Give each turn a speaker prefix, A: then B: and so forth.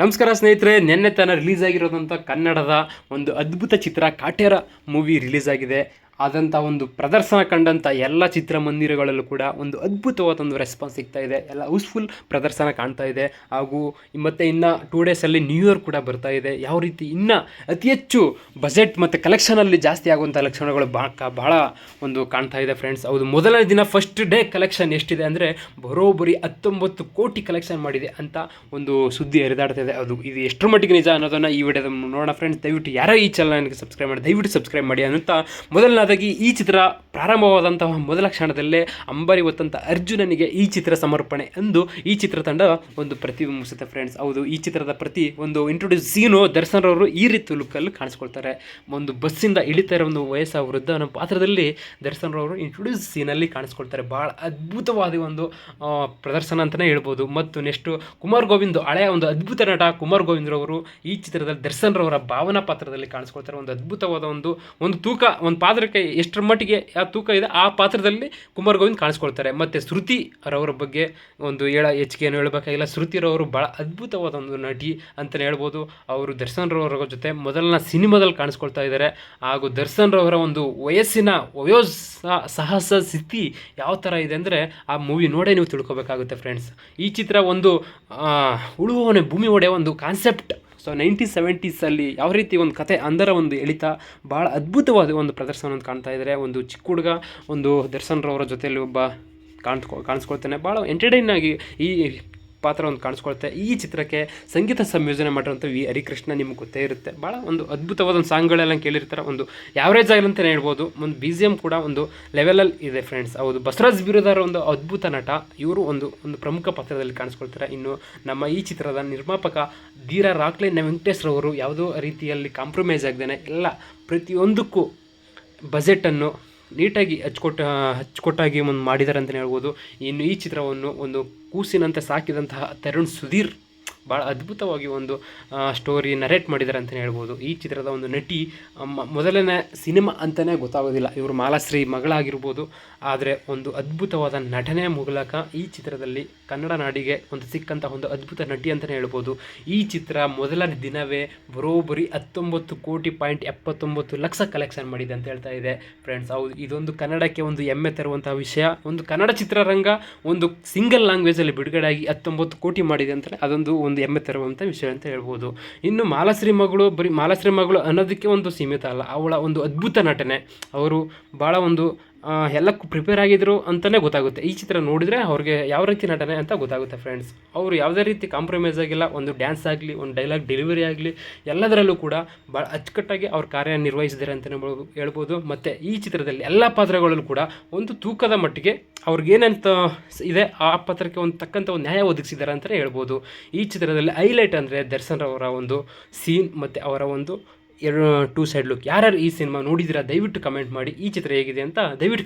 A: ನಮಸ್ಕಾರ ಸ್ನೇಹಿತರೆ, ನಿನ್ನೆ ತನ ರಿಲೀಸ್ ಆಗಿರೋದಂಥ ಕನ್ನಡದ ಒಂದು ಅದ್ಭುತ ಚಿತ್ರ ಕಾಟೇರ ಮೂವಿ ರಿಲೀಸ್ ಆಗಿದೆ. ಆದಂಥ ಒಂದು ಪ್ರದರ್ಶನ ಕಂಡಂಥ ಎಲ್ಲ ಚಿತ್ರಮಂದಿರಗಳಲ್ಲೂ ಕೂಡ ಒಂದು ಅದ್ಭುತವಾದ ಒಂದು ರೆಸ್ಪಾನ್ಸ್ ಸಿಗ್ತಾ ಇದೆ. ಎಲ್ಲ ಹೌಸ್ಫುಲ್ ಪ್ರದರ್ಶನ ಕಾಣ್ತಾ ಇದೆ. ಹಾಗೂ ಮತ್ತು ಇನ್ನು 2 ಡೇಸಲ್ಲಿ ನ್ಯೂ ಇಯರ್ ಕೂಡ ಬರ್ತಾ ಇದೆ. ಯಾವ ರೀತಿ ಇನ್ನು ಅತಿ ಹೆಚ್ಚು ಬಜೆಟ್ ಮತ್ತು ಕಲೆಕ್ಷನಲ್ಲಿ ಜಾಸ್ತಿ ಆಗುವಂಥ ಲಕ್ಷಣಗಳು ಬಹಳ ಒಂದು ಕಾಣ್ತಾ ಇದೆ ಫ್ರೆಂಡ್ಸ್. ಹೌದು, ಮೊದಲನೇ ದಿನ ಫಸ್ಟ್ ಡೇ ಕಲೆಕ್ಷನ್ ಎಷ್ಟಿದೆ ಅಂದರೆ ಬರೋಬ್ಬರಿ 19 ಕೋಟಿ ಕಲೆಕ್ಷನ್ ಮಾಡಿದೆ ಅಂತ ಒಂದು ಸುದ್ದಿ ಹರಿದಾಡ್ತಾ ಇದೆ. ಇದು ಎಷ್ಟರ ಮಟ್ಟಿಗೆ ನಿಜ ಅನ್ನೋದನ್ನು ಈ ವಿಡಿಯೋದ ನೋಡೋಣ ಫ್ರೆಂಡ್ಸ್. ದಯವಿಟ್ಟು ಯಾರೋ ಈ ಚಾನಲ್ಗೆ ಸಬ್ಸ್ಕ್ರೈಬ್ ಮಾಡಿ, ದಯವಿಟ್ಟು ಸಬ್ಸ್ಕ್ರೈಬ್ ಮಾಡಿ ಅನ್ನುತ್ತಾ ಮೊದಲನೇ ಈ ಚಿತ್ರ ಪ್ರಾರಂಭವಾದಂತಹ ಮೊದಲ ಕ್ಷಣದಲ್ಲೇ ಅಂಬಾರಿ ಹೊತ್ತಂತ ಅರ್ಜುನನಿಗೆ ಈ ಚಿತ್ರ ಸಮರ್ಪಣೆ ಎಂದು ಈ ಚಿತ್ರತಂಡ ಒಂದು ಪ್ರತಿಬಿಂಬಿಸುತ್ತೆ ಫ್ರೆಂಡ್ಸ್. ಹೌದು, ಈ ಚಿತ್ರದ ಒಂದು ಇಂಟ್ರೊಡ್ಯೂಸ್ ಸೀನು ದರ್ಶನ್ ರವರು ಈ ರೀತಿ ಲುಕ್ಕಲ್ಲಿ ಕಾಣಿಸ್ಕೊಳ್ತಾರೆ. ಒಂದು ಬಸ್ಸಿಂದ ಇಳಿತಾ ಇರೋ ಒಂದು ವಯಸ್ಸಾದ ವೃದ್ಧನ ಪಾತ್ರದಲ್ಲಿ ದರ್ಶನ್ ರವರು ಇಂಟ್ರೊಡ್ಯೂಸ್ ಸೀನಲ್ಲಿ ಕಾಣಿಸ್ಕೊಳ್ತಾರೆ. ಭಾಳ ಅದ್ಭುತವಾದ ಒಂದು ಪ್ರದರ್ಶನ ಅಂತಲೇ ಹೇಳ್ಬೋದು. ಮತ್ತು ನೆಕ್ಸ್ಟು ಕುಮಾರ್ ಗೋವಿಂದ್, ಹಳೆಯ ಒಂದು ಅದ್ಭುತ ನಟ ಕುಮಾರ್ ಗೋವಿಂದ್ ರವರು ಈ ಚಿತ್ರದಲ್ಲಿ ದರ್ಶನ್ ರವರ ಭಾವನಾ ಪಾತ್ರದಲ್ಲಿ ಕಾಣಿಸ್ಕೊಳ್ತಾರೆ. ಒಂದು ಅದ್ಭುತವಾದ ಒಂದು ತೂಕ, ಒಂದು ಪಾತ್ರಕ್ಕೆ ಎಷ್ಟರ ಮಟ್ಟಿಗೆ ಆ ತೂಕ ಇದೆ ಆ ಪಾತ್ರದಲ್ಲಿ ಕುಮಾರ್ ಗೋವಿಂದ್ ಕಾಣಿಸ್ಕೊಳ್ತಾರೆ. ಮತ್ತು ಶ್ರುತಿ ರವರ ಬಗ್ಗೆ ಒಂದು ಹೆಚ್ಚಿಗೆ ಏನು ಹೇಳಬೇಕಾಗಿಲ್ಲ. ಶ್ರುತಿರವರು ಭಾಳ ಅದ್ಭುತವಾದ ಒಂದು ನಟಿ ಅಂತಲೇ ಹೇಳ್ಬೋದು. ಅವರು ದರ್ಶನ್ ರವರ ಜೊತೆ ಮೊದಲನ ಸಿನಿಮಾದಲ್ಲಿ ಕಾಣಿಸ್ಕೊಳ್ತಾ ಇದ್ದಾರೆ. ಹಾಗೂ ದರ್ಶನ್ ರವರ ಒಂದು ವಯಸ್ಸಿನ ಸಾಹಸ ಸ್ಥಿತಿ ಯಾವ ಥರ ಇದೆ ಅಂದರೆ ಆ ಮೂವಿ ನೋಡೇ ನೀವು ತಿಳ್ಕೊಬೇಕಾಗುತ್ತೆ ಫ್ರೆಂಡ್ಸ್. ಈ ಚಿತ್ರ ಒಂದು ಉಳುವವನೇ ಭೂಮಿ ಒಡೆಯ ಒಂದು ಕಾನ್ಸೆಪ್ಟ್. 1970s ಯಾವ ರೀತಿ ಒಂದು ಕತೆ ಅಂದರ ಒಂದು ಎಳಿತ ಭಾಳ ಅದ್ಭುತವಾದ ಒಂದು ಪ್ರದರ್ಶನ ಅಂತ ಕಾಣ್ತಾ ಇದ್ದಾರೆ. ಒಂದು ಚಿಕ್ಕ ಹುಡುಗ ಒಂದು ದರ್ಶನ್ ರವರ ಜೊತೆಯಲ್ಲಿ ಒಬ್ಬ ಕಾಣಿಸ್ಕೊಳ್ತಾನೆ. ಭಾಳ ಎಂಟರ್ಟೈನ್ ಆಗಿ ಈ ಪಾತ್ರ ಒಂದು ಕಾಣಿಸ್ಕೊಳ್ತೆ. ಈ ಚಿತ್ರಕ್ಕೆ ಸಂಗೀತ ಸಂಯೋಜನೆ ಮಾಡಿರೋಂಥ ವಿ ಹರಿಕೃಷ್ಣ, ನಿಮ್ಗೆ ಗೊತ್ತೇ ಇರುತ್ತೆ. ಭಾಳ ಒಂದು ಅದ್ಭುತವಾದ ಒಂದು ಸಾಂಗ್ಗಳೆಲ್ಲ ಕೇಳಿರ್ತಾರೆ. ಒಂದು ಯಾವ್ರೇಜ್ ಆಗಲಿ ಅಂತಲೇ ಹೇಳ್ಬೋದು. ಒಂದು BGM ಕೂಡ ಒಂದು ಲೆವೆಲಲ್ಲಿ ಇದೆ ಫ್ರೆಂಡ್ಸ್. ಹೌದು, ಬಸವರಾಜ್ ಬಿರುದಾರ ಒಂದು ಅದ್ಭುತ ನಟ, ಇವರು ಒಂದು ಪ್ರಮುಖ ಪಾತ್ರದಲ್ಲಿ ಕಾಣಿಸ್ಕೊಳ್ತಾರೆ. ಇನ್ನು ನಮ್ಮ ಈ ಚಿತ್ರದ ನಿರ್ಮಾಪಕ ಧೀರ ರಾಕ್ಲೈನ್ ವೆಂಕಟೇಶ್ ರವರು ಯಾವುದೋ ರೀತಿಯಲ್ಲಿ ಕಾಂಪ್ರಮೈಸ್ ಆಗದೇನೆ ಎಲ್ಲ ಪ್ರತಿಯೊಂದಕ್ಕೂ ಬಜೆಟನ್ನು ನೀಟಾಗಿ ಅಚ್ಚುಕೊಟ್ಟಾಗಿ ಒಂದು ಮಾಡಿದ್ದಾರೆ ಅಂತಲೇ ಹೇಳ್ಬೋದು. ಇನ್ನು ಈ ಚಿತ್ರವನ್ನು ಒಂದು ಕೂಸಿನಂತೆ ಸಾಕಿದಂತಹ ತರುಣ್ ಸುಧೀರ್ ಭಾಳ ಅದ್ಭುತವಾಗಿ ಒಂದು ಸ್ಟೋರಿ ನರೇಟ್ ಮಾಡಿದ್ದಾರೆ ಅಂತಲೇ ಹೇಳ್ಬೋದು. ಈ ಚಿತ್ರದ ಒಂದು ನಟಿ ಮೊದಲನೇ ಸಿನಿಮಾ ಅಂತಲೇ ಗೊತ್ತಾಗೋದಿಲ್ಲ, ಇವರು ಮಾಲಾಶ್ರೀ ಮಗಳಾಗಿರ್ಬೋದು. ಆದರೆ ಒಂದು ಅದ್ಭುತವಾದ ನಟನೆಯ ಮೂಲಕ ಈ ಚಿತ್ರದಲ್ಲಿ ಕನ್ನಡ ನಾಡಿಗೆ ಒಂದು ಸಿಕ್ಕಂಥ ಒಂದು ಅದ್ಭುತ ನಟಿ ಅಂತಲೇ ಹೇಳ್ಬೋದು. ಈ ಚಿತ್ರ ಮೊದಲ ದಿನವೇ ಬರೋಬ್ಬರಿ 19,79,00,000 ಕಲೆಕ್ಷನ್ ಮಾಡಿದೆ ಅಂತ ಹೇಳ್ತಾ ಇದೆ ಫ್ರೆಂಡ್ಸ್. ಹೌದು, ಇದೊಂದು ಕನ್ನಡಕ್ಕೆ ಒಂದು ಹೆಮ್ಮೆ ತರುವಂಥ ವಿಷಯ. ಒಂದು ಕನ್ನಡ ಚಿತ್ರರಂಗ ಒಂದು ಸಿಂಗಲ್ ಲ್ಯಾಂಗ್ವೇಜಲ್ಲಿ ಬಿಡುಗಡೆ ಆಗಿ 19 ಕೋಟಿ ಮಾಡಿದೆ ಅಂತಲೇ ಅದೊಂದು ಹೆಮ್ಮೆ ತರುವಂಥ ವಿಷಯ ಅಂತ ಹೇಳ್ಬೋದು. ಇನ್ನು ಮಾಲಾಶ್ರೀ ಮಗಳು ಬರೀ ಮಾಲಾಶ್ರೀ ಮಗಳು ಅನ್ನೋದಕ್ಕೆ ಒಂದು ಸೀಮಿತ ಅಲ್ಲ, ಅವಳ ಒಂದು ಅದ್ಭುತ ನಟನೆ. ಅವರು ಭಾಳ ಒಂದು ಎಲ್ಲಕ್ಕೂ ಪ್ರಿಪೇರ್ ಆಗಿದ್ರು ಅಂತಲೇ ಗೊತ್ತಾಗುತ್ತೆ. ಈ ಚಿತ್ರ ನೋಡಿದರೆ ಅವ್ರಿಗೆ ಯಾವ ರೀತಿ ನಟನೆ ಅಂತ ಗೊತ್ತಾಗುತ್ತೆ ಫ್ರೆಂಡ್ಸ್. ಅವರು ಯಾವುದೇ ರೀತಿ ಕಾಂಪ್ರಮೈಸ್ ಆಗಿಲ್ಲ. ಒಂದು ಡ್ಯಾನ್ಸ್ ಆಗಲಿ, ಒಂದು ಡೈಲಾಗ್ ಡೆಲಿವರಿ ಆಗಲಿ, ಎಲ್ಲದರಲ್ಲೂ ಕೂಡ ಭಾಳ ಅಚ್ಚುಕಟ್ಟಾಗಿ ಅವ್ರು ಕಾರ್ಯನಿರ್ವಹಿಸಿದ್ದಾರೆ ಅಂತಲೇ ಹೇಳ್ಬೋದು. ಮತ್ತು ಈ ಚಿತ್ರದಲ್ಲಿ ಎಲ್ಲ ಪಾತ್ರಗಳಲ್ಲೂ ಕೂಡ ಒಂದು ತೂಕದ ಮಟ್ಟಿಗೆ ಅವ್ರಿಗೇನಂತ ಇದೆ ಆ ಪಾತ್ರಕ್ಕೆ ಒಂದು ತಕ್ಕಂಥ ಒಂದು ನ್ಯಾಯ ಒದಗಿಸಿದ್ದಾರೆ ಅಂತಲೇ ಹೇಳ್ಬೋದು. ಈ ಚಿತ್ರದಲ್ಲಿ ಹೈಲೈಟ್ ಅಂದರೆ ದರ್ಶನ್ ಅವರ ಒಂದು ಸೀನ್ ಮತ್ತು ಅವರ ಒಂದು 2 ಸೈಡ್ ಲುಕ್. ಯಾರ್ಯಾರು ಈ ಸಿನಿಮಾ ನೋಡಿದ್ದೀರಾ ದಯವಿಟ್ಟು ಕಮೆಂಟ್ ಮಾಡಿ. ಈ ಚಿತ್ರ ಹೇಗಿದೆ ಅಂತ ದಯವಿಟ್ಟು